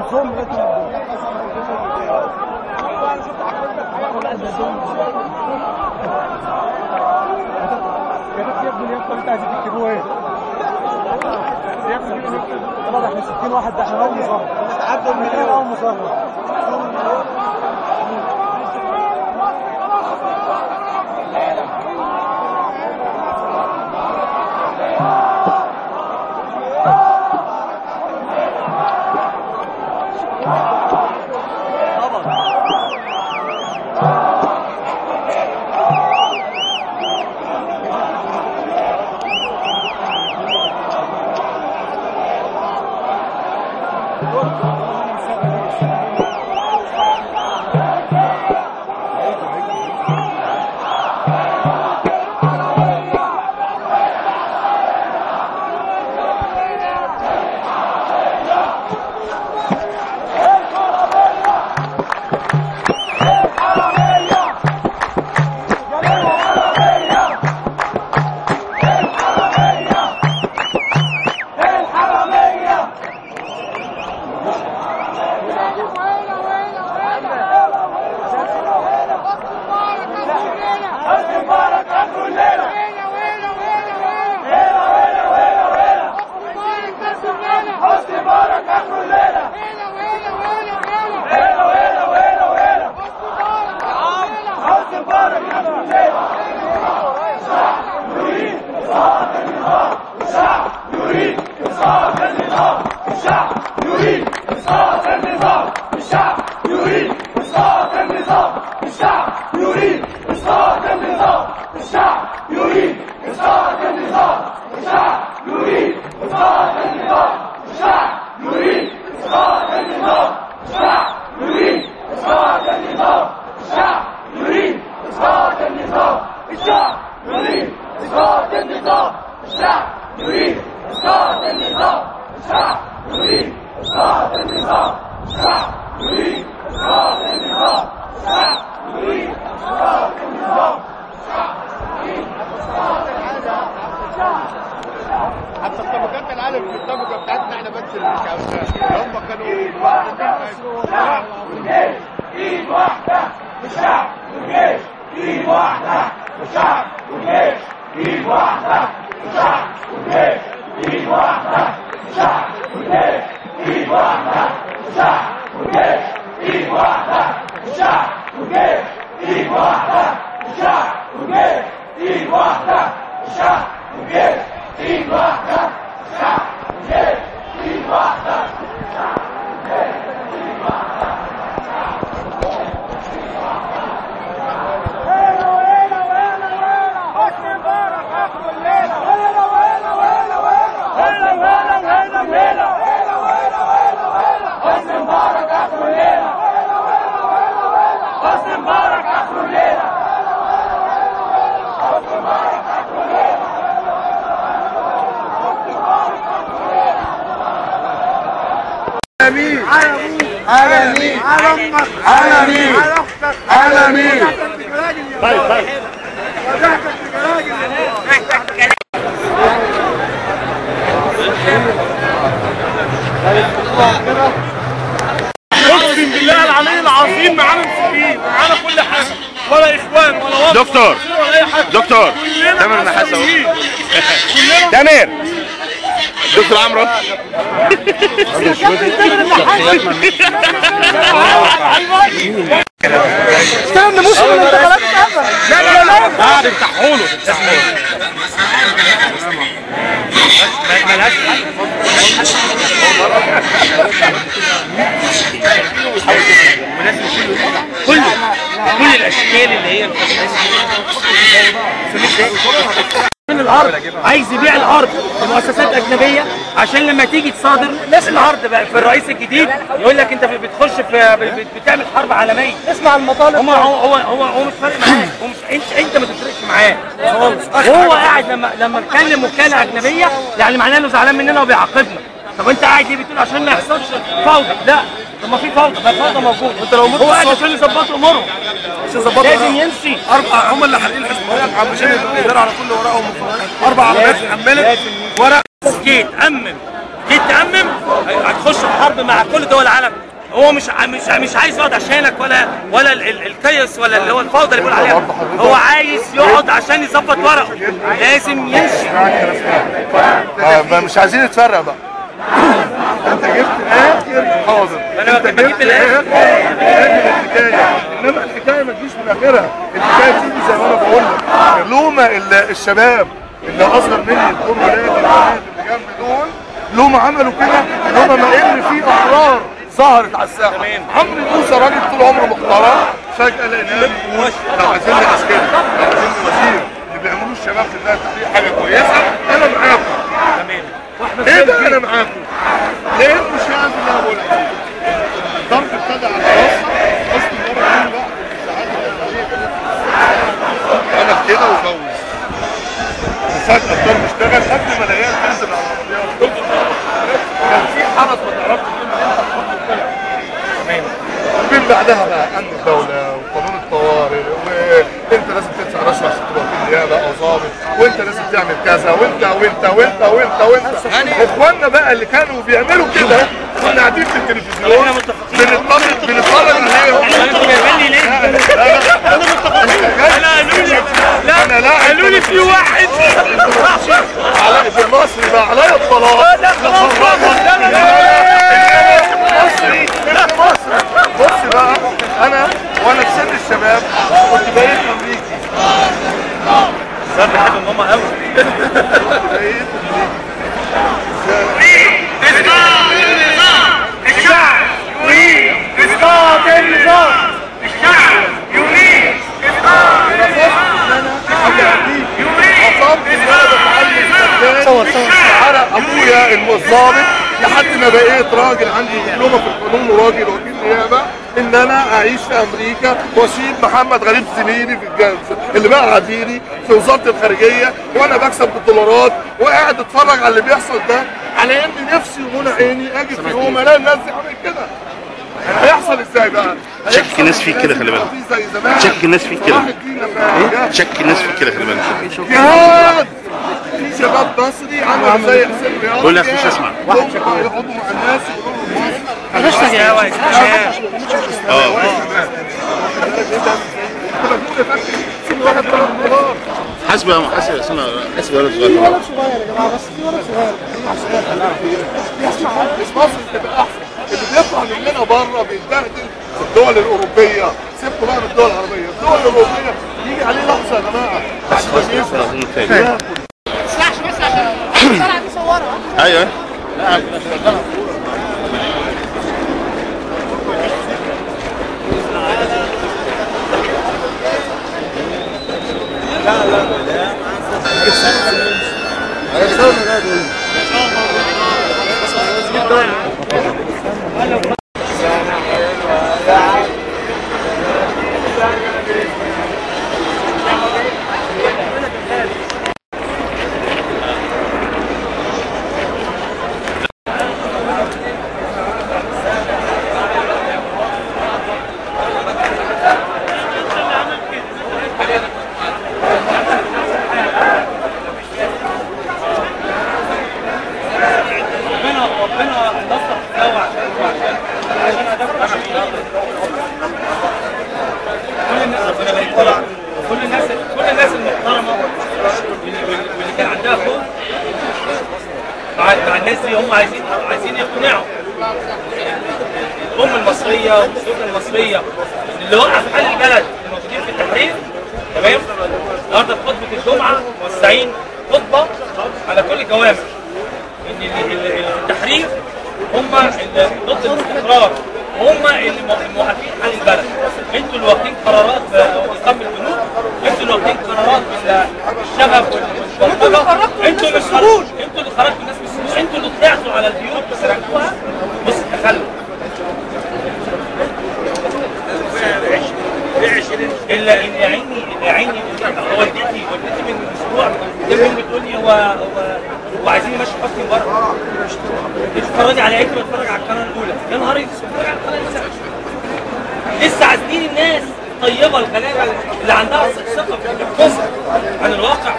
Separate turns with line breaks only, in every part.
احنا 60 واحد، ده احنا اول مظاهره نتعدى من اول مظاهره.
حتى الطبقات العالم في الطبقه بتاعتنا احنا بس هم كانوا ايد واحده والشعب والجيش، ايد واحده والشعب والجيش، ايد واحده والشعب والجيش، ايد واحده والشعب والجيش، ايد واحده والشعب والجيش، ايد واحده والشعب والجيش، ايد واحده والشعب والجيش، ايد واحده والشعب والجيش، ايد واحده والشعب والجيش، ايد واحده والشعب والجيش، ايد واحده.
على مين؟ على امك، على مين؟ على اختك، على مين؟ طيب اقسم بالله العلي العظيم معانا مسؤولين، معانا كل حاجه، ولا اخوان ولا وطن
دكتور
ولا اي حاجه.
دكتور تامر نحاس اهو. تامر دكتور عمرو
استنى مش من الانتقالات اتقفل. لا
بعد افتحوا له ملهاش كل الاشكال اللي هي من الارض عايز يبيع الارض لمؤسسات اجنبيه عشان لما تيجي تصادر الارض بقى في الرئيس الجديد يقول لك انت بتخش في بتعمل حرب عالميه.
اسمع المطالب.
هو مش فارق معاه، هو مش انت ما تفرقش معاه خالص. وهو قاعد لما اتكلم وكاله اجنبيه يعني معناه انه زعلان مننا وبيعاقبنا. طب انت قاعد ليه بتقول عشان ما يحصلش فوضى؟ لا، طب ما في فوضى، ما الفوضى موجود. انت لو هو قاعد عشان يظبطوا امورهم، لازم يمشي.
هم اللي حارقين الحزب عشان يداروا على كل ورقهم 4 عربيات اتحملت ورق.
جيت امن جيت تأمم هتخش في حرب مع كل دول العالم. هو مش عايز يقعد عشانك ولا الكيس ولا اللي هو الفوضى اللي بيقول عليها. هو عايز يقعد عشان يظبط ورقه، لازم يمشي.
مش عايزين نتفرق بقى. انت جبت اخر حاضر،
انا بجيب الاخر
الحكايه، انما الحكايه ما تجيش من اخرها. الحكايه تيجي زي ما انا بقول لك، لومه الشباب اللي اصغر مني دول ولادي اللي جنبي دول، لومه عملوا كده ان هم ما ان في احرار ظهرت على الساحه. عمرو موسى راجل طول عمره محترم، فجاه لقيناه لو عايزين لي عسكري، لو عايزين لي وزير، اللي بيعملوه الشباب في الله التحرير حاجه كويسه، انا معاكم.
تمام.
ايه ده انا معاكم؟ ليه مش عارف اللي انا بقولها؟ الضرب ابتدى على راسها، اصل المره دي بقى انا كده وجوز. وفجاه الضرب اشتغل قبل ما العيال تنزل على العربيات. كان في حرس ما تعرفش ومن بعدها بقى امن الدوله وقانون الطوارئ، وانت لازم تدفع رشوه عشان تبقى وكيل نيابه او ضابط، وانت لازم تعمل كذا، وانت وانت وانت وانت وانت. اخواننا بقى اللي كانوا بيعملوا كده كنا قاعدين في التلفزيون بنتفرج عليهم.
انتوا جايبيني ليه؟
انا لا
قالوا لي في واحد
على في المصري بقى عليا الطلاق.
لا خلاص
مصري مصري. بص بقى انا وانا في سن الشباب كنت بقيت امريكي.
صار بحب ماما قوي.
بقيت
الشعب يريد اسقاط النظام. الشعب يريد اسقاط
عرق ابويا الضابط لحد ما بقيت راجل عندي دبلومه في القانون وراجل وكيل نيابه، ان انا اعيش في امريكا واسيب محمد غريب زميلي في الجنس اللي بقى عديري في وزاره الخارجيه، وانا بكسب بالدولارات وقاعد اتفرج على اللي بيحصل ده، على ان نفسي ومنى عيني اجي في يوم الاقي الناس دي عامل كده. هيحصل ازاي بقى؟
شك الناس فيك كده خلي بالك. شك الناس فيك كده. شك الناس فيك كده خلي بالك.
جهاد في شباب مصري عمل زي حسين رياض.
قول لي اخش اسمع.
يقعدوا مع الناس
مش يا واد.
حاسب يا حاسب اسمع حاسب ولد صغير.
ولد صغير يا جماعه، بس في ولد صغير
يسمع مصر تبقى احسن. اللي بيطلع مننا بره بيتبهدل في الدول الاوروبيه، سيبكوا بقى من الدول العربيه، الدول الاوروبيه يجي عليه لحظه يا جماعه بعد ما يسمع.
تسلحش بس عشان الطلعه دي صورها.
ايوه
كل الناس المحترمه واللي كان عندها خوف مع الناس دي، هم عايزين يقنعوا الام المصريه والسلطه المصريه اللي وقف حال البلد الموجودين في التحرير. تمام. النهارده في خطبه الجمعه موزعين خطبه على كل الجوامع ان التحرير هم ضد الاستقرار، وهم اللي موقفين حال البلد. انتوا اللي واخدين قرارات باقامه البنوك، انتوا اللي واخدين قرارات بالشغب والبلطجه، انتوا اللي خرجتوا الناس من السجون، انتوا اللي طلعتوا على البيوت وسرقتوها. بص التخلف الا ان يا عيني والدتي من اسبوع كان بتقول لي هو عايزين يمشي حسني بره. اتفرجي على ايه؟ بتفرج على القناه الاولى. يا نهار اسود، بتفرج على القناه لسه عازلين الناس الطيبه الغلابه اللي عندها ثقه في الكفر عن الواقع.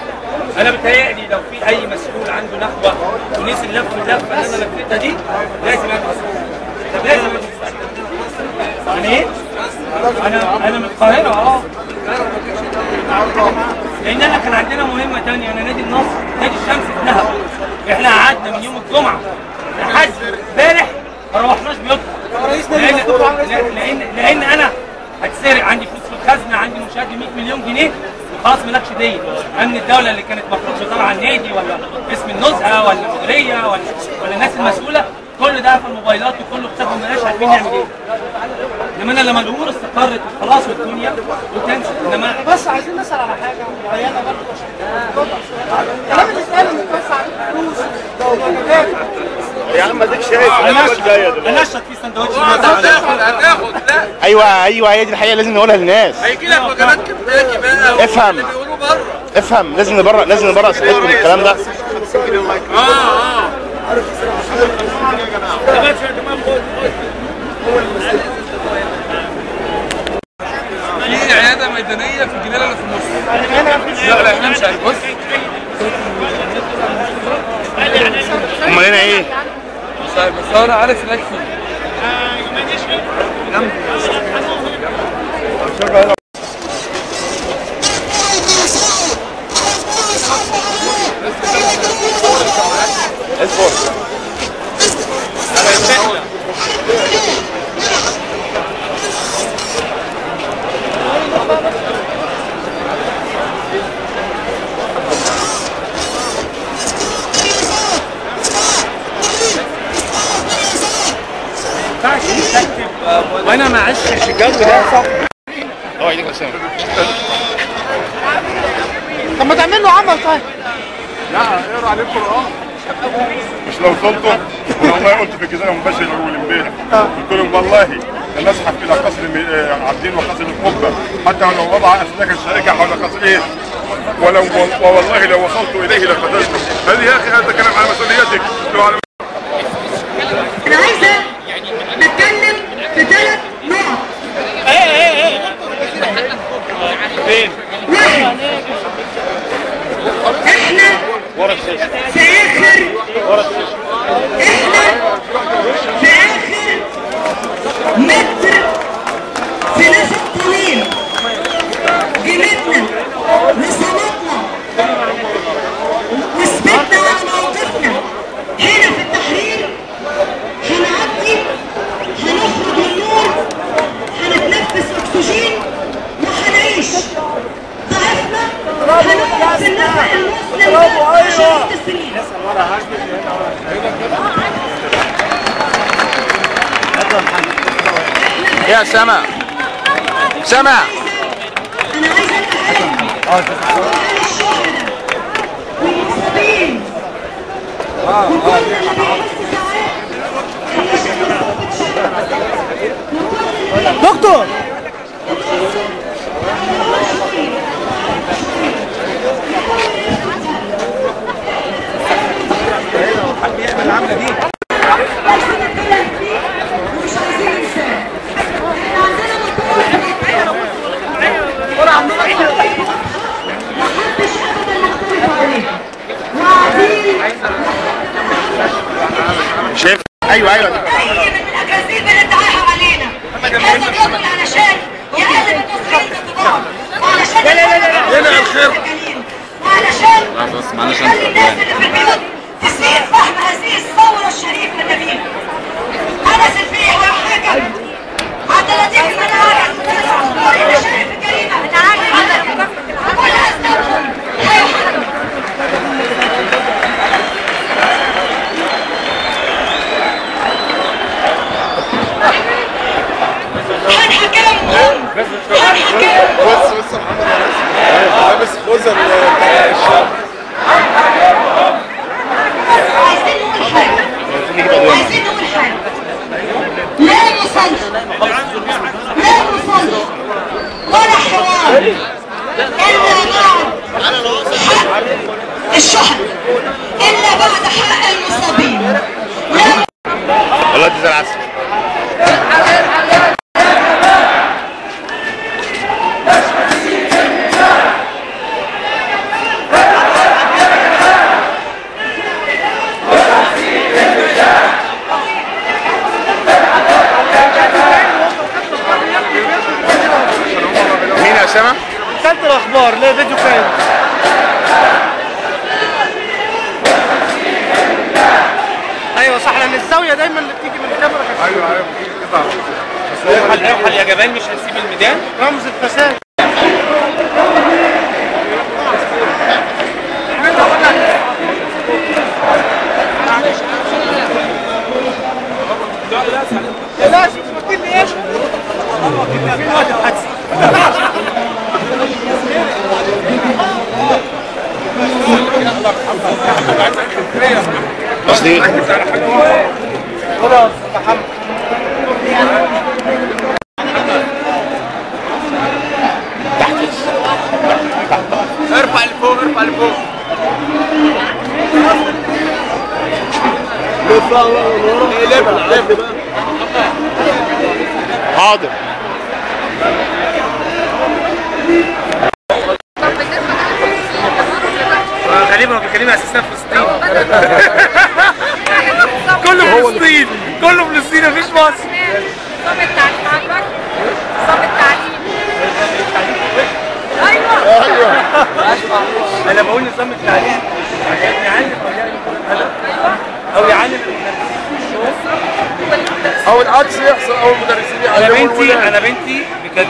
انا بتهيألي لو في اي مسؤول عنده نخوه ونزل لف اللفه اللي انا لفيتها دي لازم ادرس. لازم ادرس. يعني ايه؟ انا من القاهره لان انا كان عندنا مهمه ثانيه. انا نادي النصر نادي الشمس اتنهب. احنا قعدنا من يوم الجمعه لحد امبارح ما روحناش بيوتنا لان انا هتسرق. عندي فلوس في الخزنه، عندي مشاهده 100 مليون جنيه وخلاص مالكش دين. امن الدوله اللي كانت المفروض بتطلع على النادي ولا اسم النزهه ولا المديريه ولا الناس المسؤوله كل ده في الموبايلات وكله اختفى مالناش عارفين نعمل ايه. انما انا لما الامور استقرت وخلاص والدنيا وتنسى. انما
بس عايزين نسال على حاجه معينه برضه. الكلام اللي اتقال ان بس عليك فلوس
يا عم اديك شايف
انا اشرب في سندوتش.
هتاخد لا.
ايوه هي دي الحقيقه لازم نقولها للناس.
هيجي لك وجبات كنتاكي بقى.
افهم.
اللي بيقولوا بره.
افهم لازم نبرأ اسئلتكم من الكلام ده.
في عياده ميدانيه في الجنينه اللي في النص. لا احنا مش هنبص.
امال هنا ايه؟
بس انا عارف هناك فيه.
وانا ما عشتش الجو ده.
يديك اسامه.
طب ما تعمل له عمل طيب.
لا اقرا عليه القران. مش لو وصلتوا والله قلت في الجزيره مباشر اول امبارح قلت لهم والله نزحف الى قصر عابدين وقصر القبه حتى لو وضع اسلاك الشركه حول قصرين والله لو وصلت اليه لقتلته. هذه يا اخي هذا كلام على مسؤوليتك.
انا عايزه اتكلم في 3 نقط.
فين؟
واحد، احنا
ورا الشاشه.
في اخر متر في نفس الطويل. جبتنا وصمتنا وثبتنا على موقفنا هنا في التحرير. هنعدي، هنخرج النور، هنتنفس اكسجين وهنعيش. ضعفنا هنقعد في النفق المسلم عشان التسريب.
يا سما
انا عايزه اتكلم الشهداء والمصابين وكل اللي
دكتور
العمله دي
مش عايزين ننساه. احنا عندنا محدش ابدا يختلف عليها وقاعدين.
شايف؟ ايوه
اي من الاكاذيب اللي ادعاها علينا هذا الرجل علشان يقلب التصوير الكبار وعلشان وعلشان يخلي الناس اللي في البيوت تسيء فهم هذه الثوره الشريفه النبيله. انس الفيح وحكم عدلتك المناعه اللي شايف الجريمه كل اسبابهم هيحكم. هنحكمهم
بص محمد لابس خوذه بتاع الشعب.
اسامه؟
كانت الاخبار ليه فيديو كامل. ايوه صح، لان الزاويه دايما اللي بتيجي من الكاميرا كانت
ايوه
اوحى اليابان مش هنسيب الميدان.
رمز الفساد. لا شوف مكتبني ايش في وقت الحدث.
قصدي
خلاص محمد
ارفع لفوق ارفع لفوق.
حاضر.
غالبا هو بيكلمني اساسا فلسطين. كله فلسطين، كله فلسطين مفيش مصر.
نظام التعليم عندك؟ نظام التعليم. ايوه
انا بقول نظام التعليم عشان يعلم او يعلم
او العكس يحصل، او المدرسين يعلموا الولاد.
انا بنتي كانت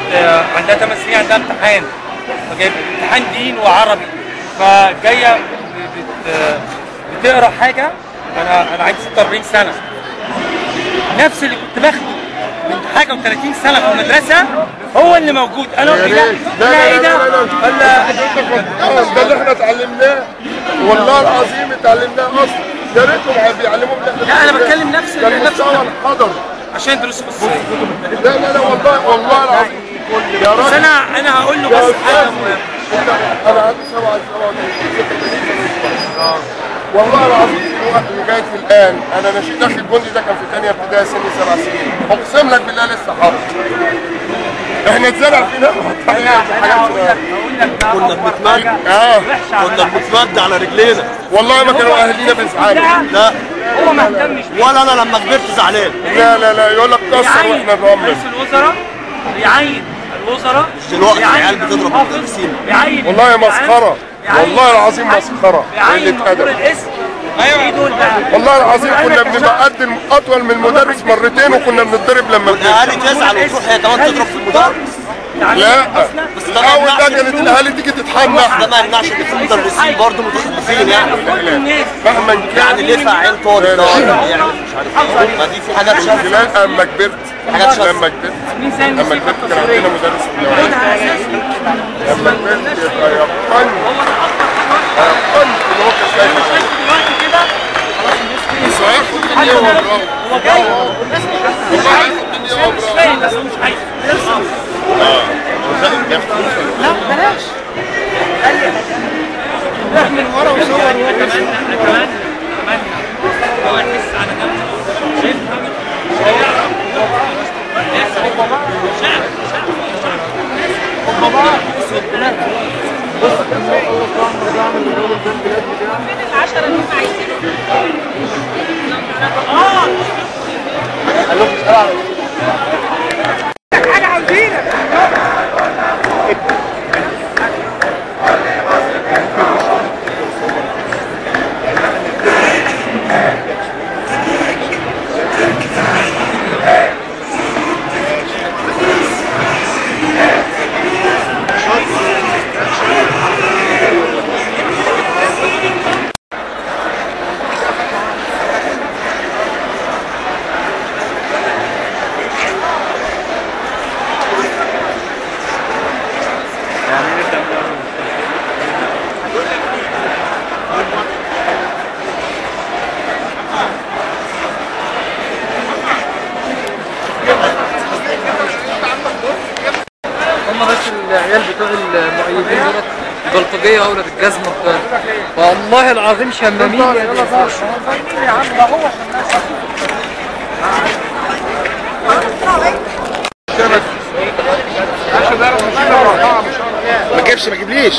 عندها 8 سنين، عندها امتحان، فجايب امتحان دين وعربي، فجايه بتقرا حاجه. انا عندي 46 سنه، نفس اللي كنت باخده من حاجه و30 سنه في المدرسه هو اللي موجود. انا قلت لا ايه ده؟
ده اللي احنا اتعلمناه، والله العظيم اتعلمناه اصلا. يا ريتهم بيعلمونا.
لا انا بتكلم نفس
المستوى الحضر
عشان دروس خصوصيه.
لا والله العظيم يا
بس
راجل.
انا هقول له بس حاجه مهمه.
انا عندي 37 والله العظيم في وقت لغايه الان انا نشيد داخل الجندي ده كان في ثانيه ابتدائي سني 7 سنين، اقسم لك بالله لسه حاضر. احنا اتزرع فينا
كنا بنتمد
كنا بنتمد على رجلينا، والله ما كانوا اهالينا بيزعلوا. لا
هو ما اهتمش بيه.
ولا انا لما كبرت زعلان. لا يقول لك كسر واحنا بنعمل.
رئيس الوزراء بيعين الوزراء
دلوقتي العيال بتضرب المدرسين.
بيعين
والله مسخره، والله العظيم مسخره قله ادب.
ايوه دول بقى
والله العظيم كنا بنبقى قد اطول من المدرس مرتين، وكنا بنتضرب لما
الاهالي تزعل وتروح هي كمان تضرب في المدرس.
لا اول ده كانت الاهالي تيجي تتحنح.
ده ما يمنعش ان في مدرسين برضه متخلفين يعني.
مهما كان
يعني ليه فاعل طارق ده يعني مش عارف ايه. ما دي في حاجات شاذة.
لما كبرت لما كبرت كان عندنا مدرس في الجامعه. لما كبرت يبقى يقن اللي هو كان شايف بس هياخد مني هو برافو.
هو جاي
والله هياخد مني هو برافو.
فاهم بس هو مش عايز.
لا بلاش راح من ورا وصور
اتمنى هو يحس على نفسه يفهم
فين العشرة اللي هم عايزينهم؟
حاجه عاوزينك.
العيال بتوع المؤيدين دولت البلطجيه اولاد الجزمه بتوعنا والله العظيم شمامين.
يا عم ده هو
ما تجيبليش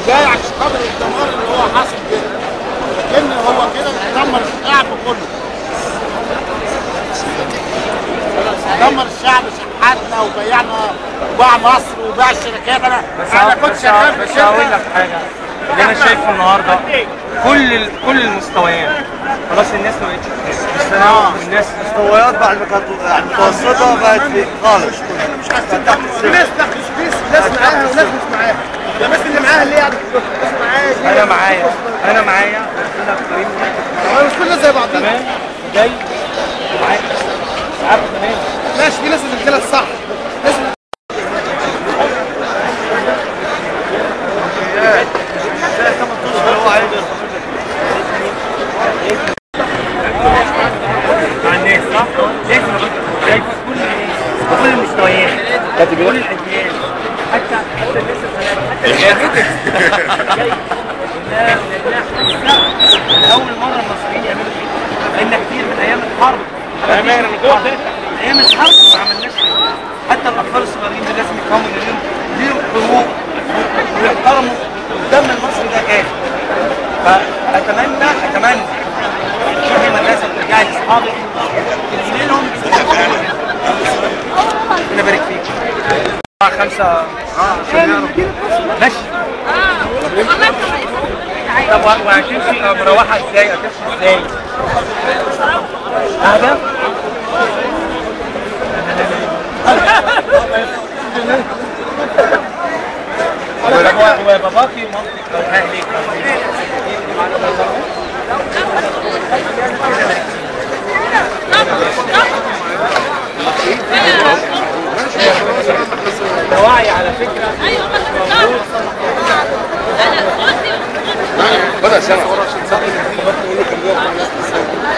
جاي عشان خاطر الدمار اللي هو حاصل كده، لكن هو كده دمر الشعب كله.
دمر الشعب، شحاتنا وبيعنا وباع مصر وباع الشركات. انا كنت شغال
بس هقول لك حاجه، اللي انا شايفه النهارده كل المستويات خلاص الناس ما بقتش تحس الناس
مستويات بعد ما كانت متوسطه بقت في خالص.
مش حاسين تحت السن. ناس داخل سبيس، ناس معاها وناس مش معاها. الناس اللي معاها اللي قاعده ناس معايا،
انا معايا ربنا كريم،
مش كلنا زي بعض.
تمام جاي معاك ساعات تمام
ماشي. في ناس بتتكلم صح، ناس
مع الناس صح؟ لازم شايف كل المستويات كل الاديان حتى الناس اول مره المصريين يعملوا كده، لان كتير من ايام الحرب ايام الحرب ما عملناش كده. حتى الاطفال الصغيرين دول لازم يفهموا ان ليهم حقوق ويحترموا الدم المصري ده كافي. فاتمنى شوفي المدرسه بترجعي لاصحابك تنزلي لهم ربنا يبارك فيك. 5 ماشي. طب وهتمشي مروحه ازاي؟ هتمشي ازاي؟ حاجه وباباكي ومامتك لو اهلك وعي على فكره.
ايوه
بدأ سنة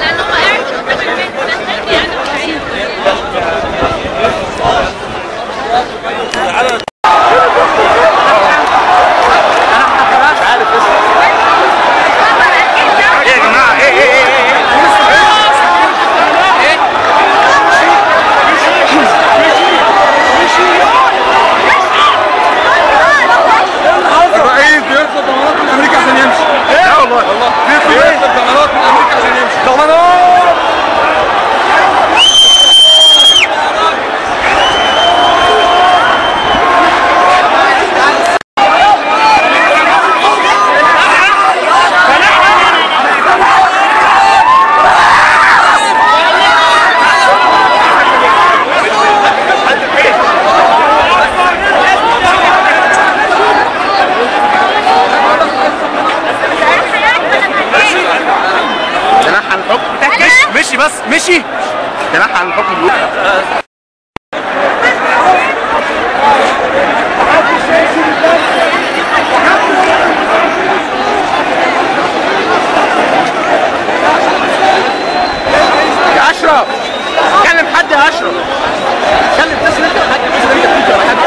لانه ما قاعد قدام البيت مستني انا وعيد.
مشي
تنحى عن الحكم اليوم.
يا اشرف كلم حد يا اشرف، كلم اتصل انت بحد، اتصل انت ولا حد.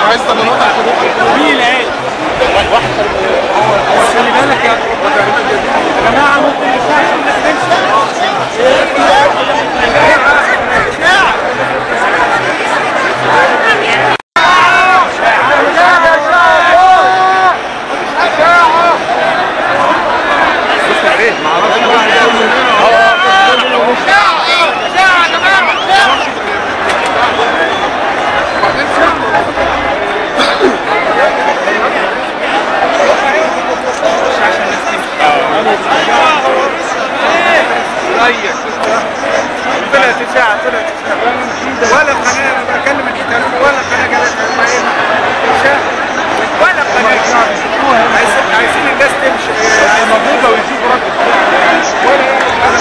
عايز ضمانات عشان
مين العيل؟ خلي بالك يا جماعه، ممكن ينفعش الناس تمشي.
ولا قناه بكلم الكتاب ولا قناه جالت ولا قناه. عايزين الناس تمشي موجوده ويشوفوا رد ولا انا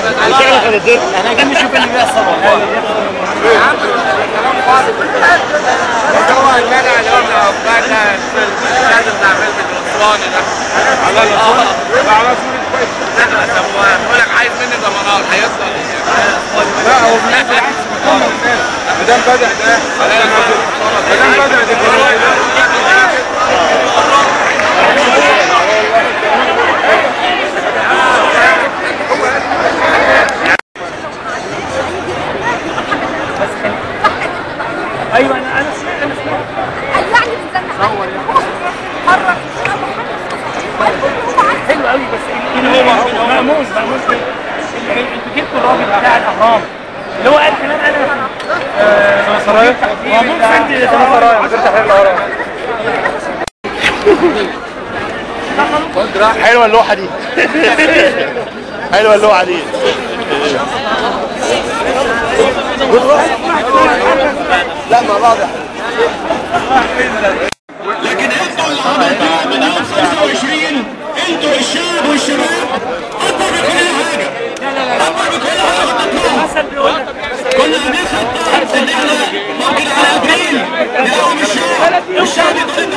احنا جايين نشوف اللي بيحصل والله.
هو الجدع اللي هو من عقبالنا لازم نعمل بالاسواني ده على الاسواني يبقى على صورة كويس. لا طب بقول لك عايز مني ضمانات هيحصل لا هو بالعكس مدام بدأ ده مدام بدأ ده
ايوه انا
يعني بنزلنا صور مره
حلو قوي بس هو مأموس انتوا جبتوا الراجل بتاع الاهرام اللي هو قال كمان انا سرايا مأموس عندي سرايا وزير تحرير الاهرام.
حلوه اللوحه دي حلوه اللوحه دي
لا مع بعض
لكن انتوا النهارده من 25 انتوا الشعب والشباب اكبر من كل حاجه. اكبر من كل حاجه كنا هناخد تعرف ان احنا ممكن على 40 نلاقوا الشعب يقول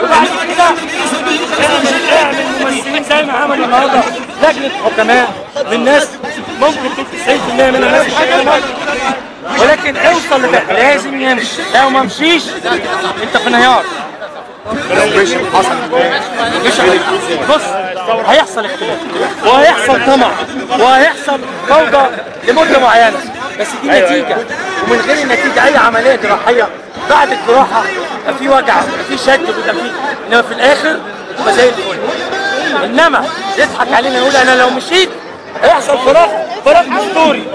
وبعد كده اعمل ممثلين زي ما عملوا النهارده لجنه حكماء من ناس ممكن تكون 90% منها ناس ولكن اوصل لده لازم يمشي. لو ما مشيش انت في انهيار.
لو مشي حصل
بص هيحصل اختلاف وهيحصل طمع وهيحصل فوضى لمده معينه بس دي نتيجه ومن غير النتيجه اي عمليه جراحيه بعد الجراحه يبقى في وجع في شد بيبقى في انما في الاخر يبقى زي الفل. انما يضحك علينا يقول انا لو مشيت هيحصل فراغ اسطوري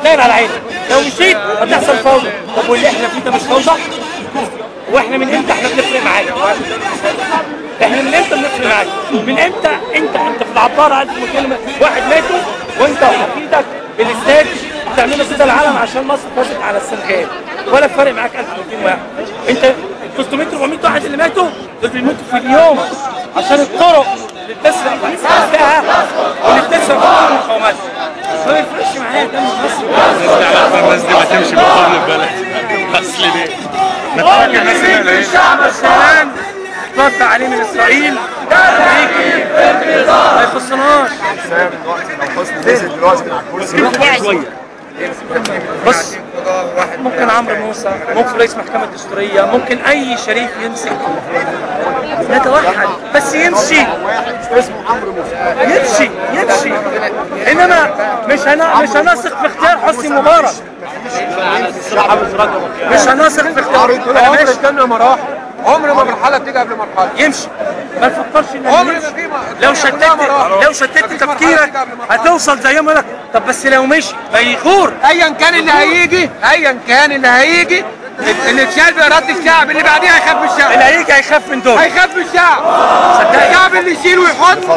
داير على عينك. لو مشيت هتحصل فوضى. طب واللي احنا فيه ده مش فوضى؟ واحنا من امتى احنا بنفرق معاك؟ احنا من امتى بنفرق معاك؟ من امتى انت في العباره 1000 مكالمه واحد ماتوا وانت وحفيدك بالاستاد بتعملوا كده العالم عشان مصر فازت على السنغال ولا فارق معاك 1200 واحد. انت 300 400 واحد اللي ماتوا دول بيموتوا في اليوم عشان الطرق اللي بتسرق فيها واللي بتسرق في المقاومات. ما يفرقش معايا ده من مصر.
الناس دي ما تمشي بقرن البلد اصل ليه؟
الشعب السلام اتوفى عليه من اسرائيل ما يخصناش. بص ممكن عمرو موسى ممكن رئيس محكمة دستورية ممكن أي شريف يمسك نتوحد بس يمشي يمشي إنما مش هنثق في اختيار حسني مبارك. مش هنثق في اختيار
عمر استنى مراحل عمر ما مرحله بتيجي قبل مرحله
يمشي. ما تفكرش ان لو شتت تفكيرك هتوصل زي ما لك. طب بس لو مشي ما يغور
ايا كان اللي هيجي اللي اتشال بإرادة الشعب اللي بعديها هيخاف من الشعب.
اللي هيجي هيخاف من دول
هيخاف من الشعب. الشعب اللي يشيل ويحط هو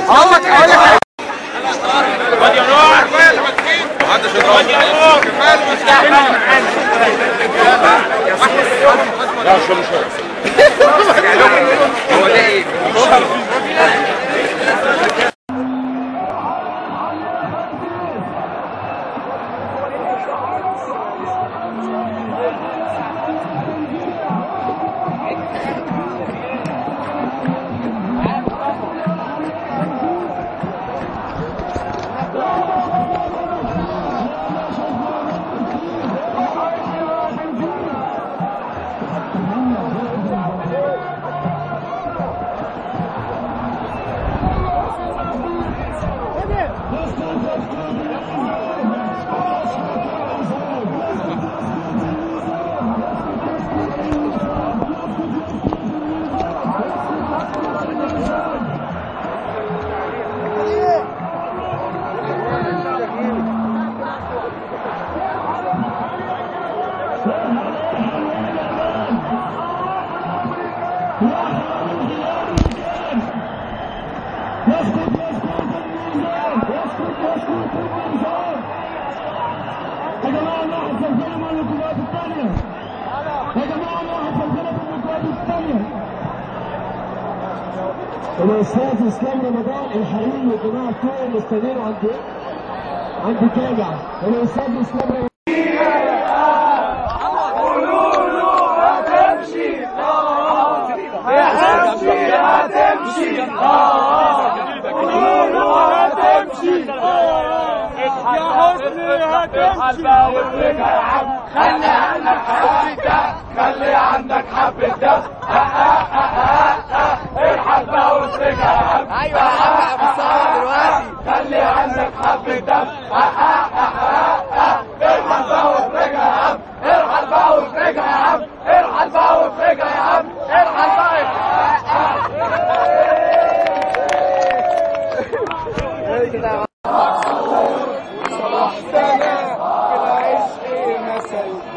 هو ده ايه؟
الاستاذ اسلام رمضان الحقيقي والجماعه بتوعه مستنيين عند كامع الاستاذ اسلام رمضان. قولوا له هتمشي هتمشي قولوا له هتمشي يا حسني هتمشي يا عم خلي عندك حبة دم خلي عندك حبة دم الحق بقى واسرجها يا عم ايوه يا عم بتصور دلوقتي خلي عندك حبة دم الحق بقى واسرجها يا عم الحق بقى واسرجها يا عم الحق بقى واسرجها يا عم الحق بقى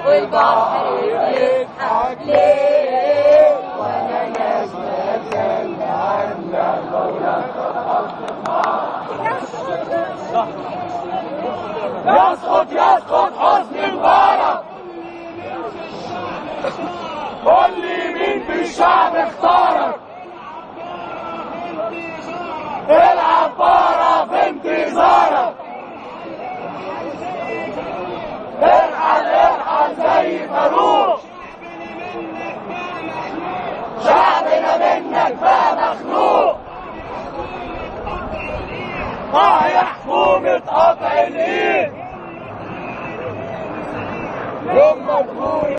والبحر يضحك ليه وانا نازله زي عنا يسقط حسني مبارك قول لي مين في الشعب اختارك العبارة في انتظارك ارحل زي فاروق شعبنا منك بقى مخلوق يا حكومة قطع الايد يوم مجهول